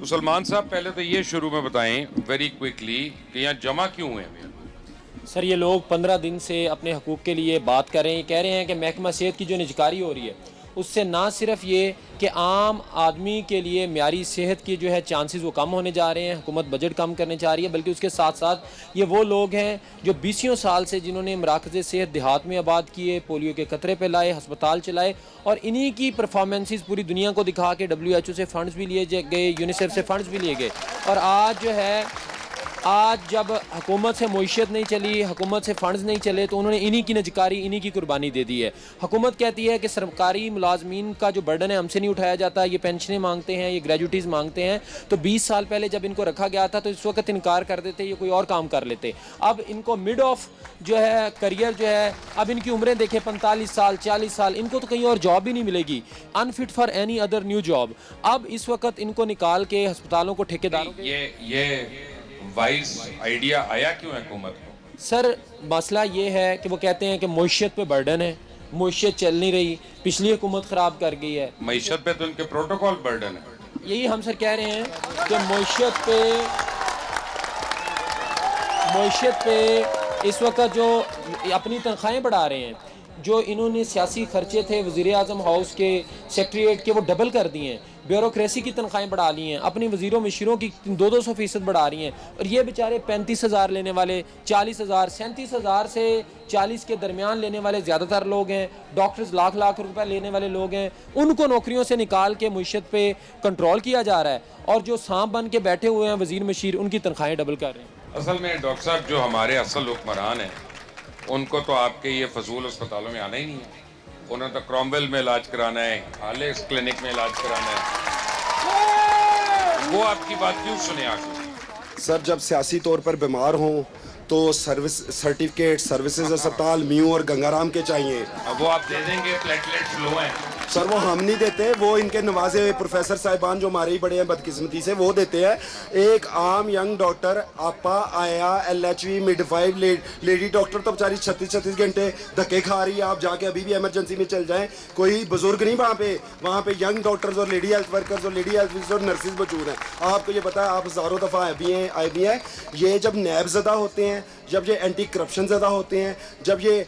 तो सलमान साहब पहले तो ये शुरू में बताएं वेरी क्विकली कि यहाँ जमा क्यों हुए हैं? सर ये लोग 15 दिन से अपने हकूक़ के लिए बात कर रहे हैं। कह रहे हैं कि महकमा सेहत की जो निजकारी हो रही है उससे ना सिर्फ ये कि आम आदमी के लिए म्यारी सेहत की जो है चांसेस वो कम होने जा रहे हैं, हुकूमत बजट कम करने जा रही है, बल्कि उसके साथ साथ ये वो लोग हैं जो 20 साल से जिन्होंने मराकज़ सेहत देहात में आबाद किए, पोलियो के कतरे पे लाए, हस्पताल चलाए और इन्हीं की परफॉर्मेंसेस पूरी दुनिया को दिखा के WHO से फ़ंड्स भी लिए गए, यूनिसेफ से फ़ंड्स भी लिए गए। और आज जब हुकूमत से मुईशत नहीं चली, हुकूमत से फ़ंड्स नहीं चले, तो उन्होंने इन्हीं की नजकारी, इन्हीं की कुर्बानी दे दी है। हुकूमत कहती है कि सरकारी मुलाजमीन का जो बर्डन है हमसे नहीं उठाया जाता, ये पेंशनें मांगते हैं, ये ग्रेजुइटीज़ मांगते हैं। तो 20 साल पहले जब इनको रखा गया था तो इस वक्त इनकार कर देते, ये कोई और काम कर लेते। अब इनको मिड ऑफ जो है करियर जो है, अब इनकी उम्रें देखें 45 साल 40 साल, इनको तो कहीं और जॉब ही नहीं मिलेगी, unfit for any other new job. अब इस वक्त इनको निकाल के अस्पतालों को ठेकेदारों के ये वाइज आइडिया आया क्यों है हुकूमत को? सर मसला ये है कि वो कहते हैं कि मईशत पे बर्डन है, मईशत चल नहीं रही, पिछली हुकूमत ख़राब कर गई है। मईशत पे तो उनके प्रोटोकॉल बर्डन है। यही हम सर कह रहे हैं कि मईशत पे इस वक्त जो अपनी तनख्वाहें बढ़ा रहे हैं, जो इन्होंने सियासी खर्चे थे वज़ीर आज़म हाउस के, सेक्रेटरीट के, वो डबल कर दिए हैं। ब्यूरोक्रेसी की तनख्वाहें बढ़ा ली हैं, अपनी वज़ीरों मिशरों की 200% बढ़ा रही हैं। और ये बेचारे 35,000 लेने वाले, 40,000, 37,000 से 40 के दरमियान लेने वाले ज़्यादातर लोग हैं। डॉक्टर्स लाख लाख रुपए लेने वाले लोग हैं, उनको नौकरियों से निकाल के मुईशत पे कंट्रोल किया जा रहा है। और जो सांप बन के बैठे हुए हैं वज़ीर मशीर, उनकी तनख्वाहें डबल कर रहे हैं। असल में डॉक्टर साहब जो हमारे असल हुक्मरान हैं उनको तो आपके ये फजूल अस्पतालों में आना ही नहीं है। उन्हें तो क्रॉमवेल में इलाज कराना है, हालेक्स क्लिनिक में इलाज कराना है। वो आपकी बात क्यों सुने आके? सर जब सियासी तौर पर बीमार हों तो सर्विस सर्टिफिकेट सर्विसेज अस्पताल म्यू और गंगाराम के चाहिए। अब वो आप दे देंगे, प्लेटलेट्स लो हैं। सर वो हम नहीं देते, वो इनके नवाजे हुए प्रोफेसर साहिबान जो हमारे ही बड़े हैं बदकिस्मती से, वो देते हैं। एक आम यंग डॉक्टर आपा आया LHV मिडवाइफ लेडी डॉक्टर तो बेचारी 36 घंटे धक्के खा रही है। आप जाके अभी भी इमरजेंसी में चल जाएं, कोई बुजुर्ग नहीं वहाँ पे यंग डॉक्टर्स और लेडी हेल्थ वर्कर्स और लेडी हेल्थ और नर्सिस मौजूद हैं। आपको ये पता है, आप हज़ारों दफ़ा आए भी हैं। ये जब नैब ज़दा होते हैं, जब ये एंटी करप्शन ज़्यादा होते हैं, जब ये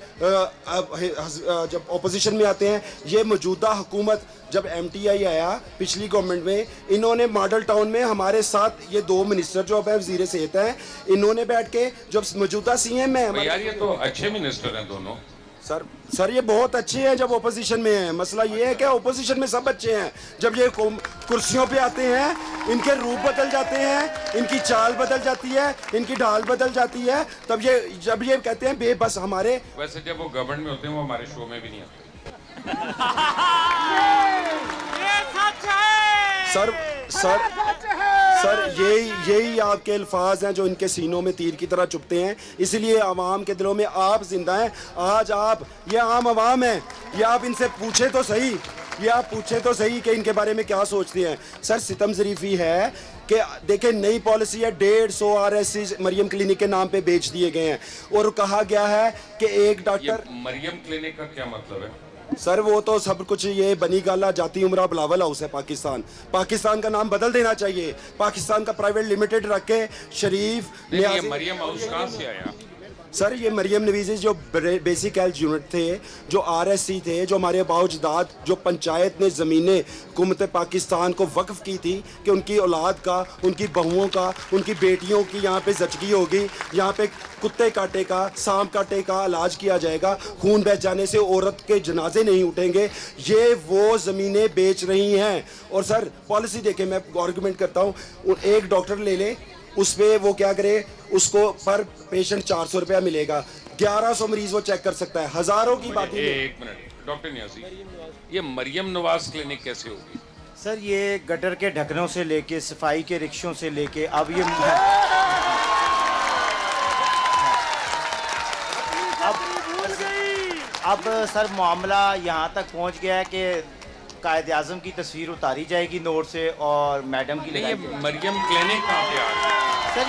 जब अपोजिशन में आते हैं, ये मौजूदा हुकूमत जब MTI आया पिछली गवर्नमेंट में, इन्होंने मॉडल टाउन में हमारे साथ ये 2 मिनिस्टर जो अब वज़ीर सेहत हैं, इन्होंने बैठ के जब मौजूदा CM है। यार ये तो अच्छे मिनिस्टर हैं दोनों। सर ये बहुत अच्छे हैं जब ओपोजिशन में हैं। मसला ये है कि ओपोजिशन में सब अच्छे हैं, जब ये कुर्सियों पे आते हैं इनके रूप बदल जाते हैं, इनकी चाल बदल जाती है, इनकी ढाल बदल जाती है। तब जब ये कहते हैं बेबस हमारे। वैसे जब वो गवर्नमेंट में होते हैं वो हमारे शो में भी नहीं आते। सर यही आपके अल्फाज हैं जो इनके सीनों में तीर की तरह चुभते हैं, इसलिए आवाम के दिलों में आप जिंदा हैं। आज आप ये आम आवाम है, ये आप इनसे पूछे तो सही, कि इनके बारे में क्या सोचते हैं। सर सितम ज़रीफ़ी है कि देखें नई पॉलिसी है, 150 RSC मरियम क्लिनिक के नाम पे बेच दिए गए हैं और कहा गया है कि एक डॉक्टर। मरियम क्लिनिक का क्या मतलब है? सर वो तो सब कुछ ये बनी गाला जाती उमरा बिलावल हाउस है। पाकिस्तान का नाम बदल देना चाहिए, पाकिस्तान का प्राइवेट लिमिटेड रख के शरीफ। ये मरियम हाउस कहाँ से आया? सर ये मरियम नवीज़ी जो बेसिक हेल्थ यूनिट थे, जो RSC थे, जो हमारे बाउजदाद, जो पंचायत ने ज़मीनें हुकूमत पाकिस्तान को वक्फ की थी कि उनकी औलाद का, उनकी बहुओं का, उनकी बेटियों की यहाँ पे ज़चगी होगी, यहाँ पे कुत्ते काटे का, सांप काटे का इलाज किया जाएगा, खून बह जाने से औरत के जनाजे नहीं उठेंगे। ये वो ज़मीनें बेच रही हैं। और सर पॉलिसी देखें, मैं आर्गूमेंट करता हूँ, एक डॉक्टर ले ले, उस पर वो क्या करे, उसको पर पेशेंट 400 रुपया मिलेगा, 1100 मरीज वो चेक कर सकता है, हजारों की बात। एक मिनट डॉक्टर नियाज़ी, ये मरियम नवाज क्लिनिक कैसे होगी? सर ये गटर के ढक्कनों से लेके सफाई के रिक्शों से लेके अब सर मामला यहाँ तक पहुँच गया है कि कायद आज़म की तस्वीर उतारी जाएगी नोट से और मैडम की ये मरियम क्लिनिक कहाँ पे आ रहा है? सर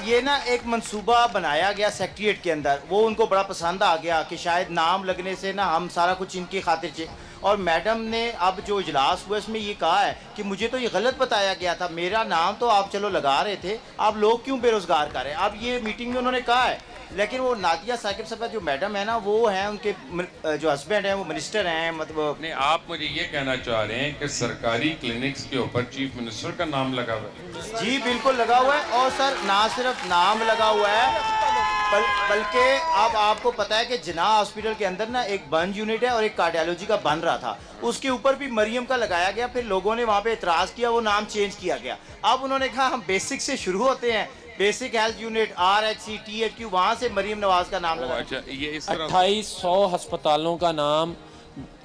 ये ना एक मंसूबा बनाया गया सेक्रेटरीट के अंदर, वो उनको बड़ा पसंद आ गया कि शायद नाम लगने से ना हम सारा कुछ इनकी खातिर और मैडम ने अब जो इजलास हुआ इसमें ये कहा है कि मुझे तो ये गलत बताया गया था, मेरा नाम तो आप चलो लगा रहे थे, आप लोग क्यों बेरोजगार कर रहे हैं। अब ये मीटिंग में उन्होंने कहा है, लेकिन वो नादिया साकिब साहब जो मैडम है ना, वो हैं उनके जो हस्बैंड हैं वो मिनिस्टर हैं, मतलब नहीं, आप मुझे ये कहना चाह रहे हैं कि सरकारी क्लिनिक्स के ऊपर चीफ मिनिस्टर का नाम लगा हुआ है? जी बिल्कुल लगा हुआ है। और सर ना सिर्फ नाम लगा हुआ है बल्कि अब आपको पता है कि जिना हॉस्पिटल के अंदर ना एक बर्न यूनिट है और एक कार्डियोलॉजी का बन रहा था, उसके ऊपर भी मरियम का लगाया गया। फिर लोगों ने वहाँ पे इतराज़ किया, वो नाम चेंज किया गया। अब उन्होंने कहा हम बेसिक से शुरू होते हैं, basic health unit RHC THQ, वहाँ से मरियम नवाज का नाम लगा। अच्छा, ये इस तरह 2800 अस्पतालों का नाम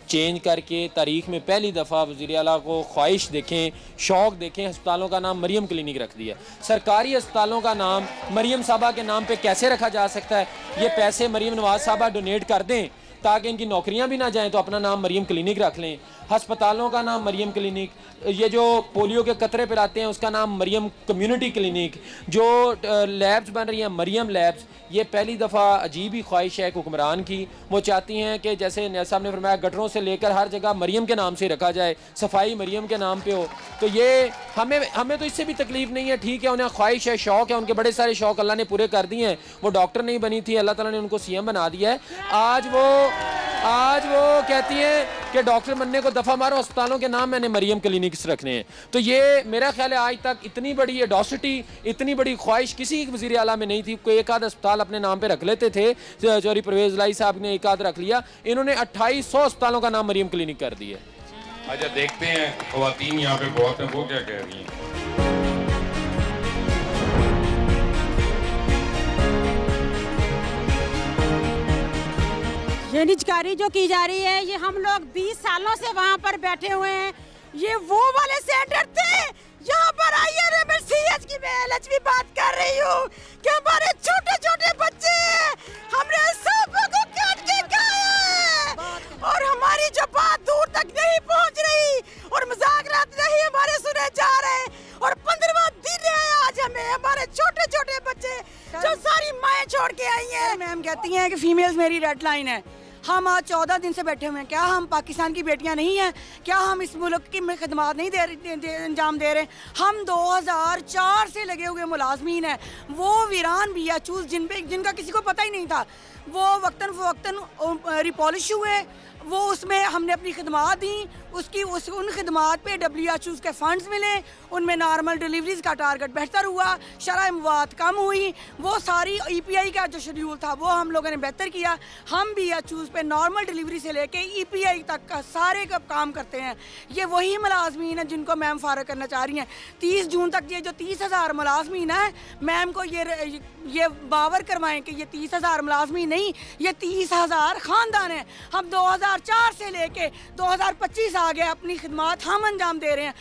चेंज करके तारीख में पहली दफ़ा वज़ीर आला को ख्वाहिश देखें, शौक़ देखें, अस्पतालों का नाम मरियम क्लिनिक रख दिया। सरकारी अस्पतालों का नाम मरियम साहबा के नाम पे कैसे रखा जा सकता है? ये पैसे मरियम नवाज साहबा डोनेट कर दें ताकि इनकी नौकरियां भी ना जाएं, तो अपना नाम मरियम क्लिनिक रख लें। अस्पतालों का नाम मरियम क्लिनिक, ये जो पोलियो के कतरे पिलाते हैं उसका नाम मरियम कम्युनिटी क्लिनिक, जो लैब्स बन रही हैं मरियम लैब्स। ये पहली दफ़ा अजीब ही ख्वाहिश है एक हुक्मरान की। वो चाहती हैं कि जैसे नया साहब ने फरमाया गटरों से लेकर हर जगह मरियम के नाम से रखा जाए, सफाई मरियम के नाम पे हो। तो ये हमें तो इससे भी तकलीफ नहीं है, ठीक है, उन्हें ख्वाहिश है, शौक़ है, उनके बड़े सारे शौक़ अल्लाह ने पूरे कर दिए हैं। वो डॉक्टर नहीं बनी थी, अल्लाह ताला ने उनको CM बना दिया है। आज वो कहती हैं कि डॉक्टर बनने को दफ़ा मारो, अस्पतालों के नाम मैंने मरियम क्लिनिक्स रखने हैं। तो ये मेरा ख्याल है आज तक इतनी बड़ी एडोसिटी, इतनी बड़ी ख्वाहिश किसी वज़ीर आला में नहीं थी। कोई एक आध अस्पताल अपने नाम पे रख लेते थे, चौधरी परवेज़ लाई साहब ने एक आध रख लिया, इन्होंने 2800 अस्पतालों का नाम मरियम क्लिनिक कर दिया। अच्छा, देखते हैं ख़वातीन यहाँ पे बहुत हैं, वो क्या कह रही हैं। ये निजकारी जो की जा रही है, ये हम लोग 20 सालों से वहाँ पर बैठे हुए हैं। ये वो वाले सेंटर थे यहाँ पर आइए रे, मैं CH की मैं LHP बात कर रही हूँ कि हमारे छोटे छोटे बच्चे हमने सबको काट के खाया है और हमारी जो बात दूर तक नहीं पहुँच रही और मजाकरात नहीं हमारे सुने जा रहे। और 15वां दिन है आज हमें, हमारे छोटे छोटे बच्चे जो सारी माएँ छोड़ के आई हैं। मैम कहती हैं कि फीमेल्स मेरी रेड लाइन है। हम आज 14 दिन से बैठे हुए हैं। क्या हम पाकिस्तान की बेटियां नहीं हैं? क्या हम इस मुल्क की में खदमात नहीं अंजाम दे रहे? हम 2004 से लगे हुए मुलाजमीन हैं। वो वीरान बिया चूज जिनका किसी को पता ही नहीं था, वो वक्तन फ़वक्तन रिपॉलिश हुए, वो उसमें हमने अपनी खदमात दी, उन खदमात पे WHO के फंड्स मिले, उनमें नॉर्मल डिलीवरीज का टारगेट बेहतर हुआ, शरह मवाद कम हुई, वो सारी EPI का जो शेड्यूल था वो हम लोगों ने बेहतर किया। हम WHO पे नॉर्मल डिलीवरी से लेके EPI तक का सारे का काम करते हैं। ये वही मुलाजमीन है जिनको मैम फारग करना चाह रही हैं। 30 जून तक ये जो 30,000 मुलाजमीन है, मैम को ये बावर करवाएं कि ये 30,000 मुलाजमीन नहीं, ये 30,000 ख़ानदान हैं। हम 2004 से लेके 2025 आ गए, अपनी खिदमात हम अंजाम दे रहे हैं।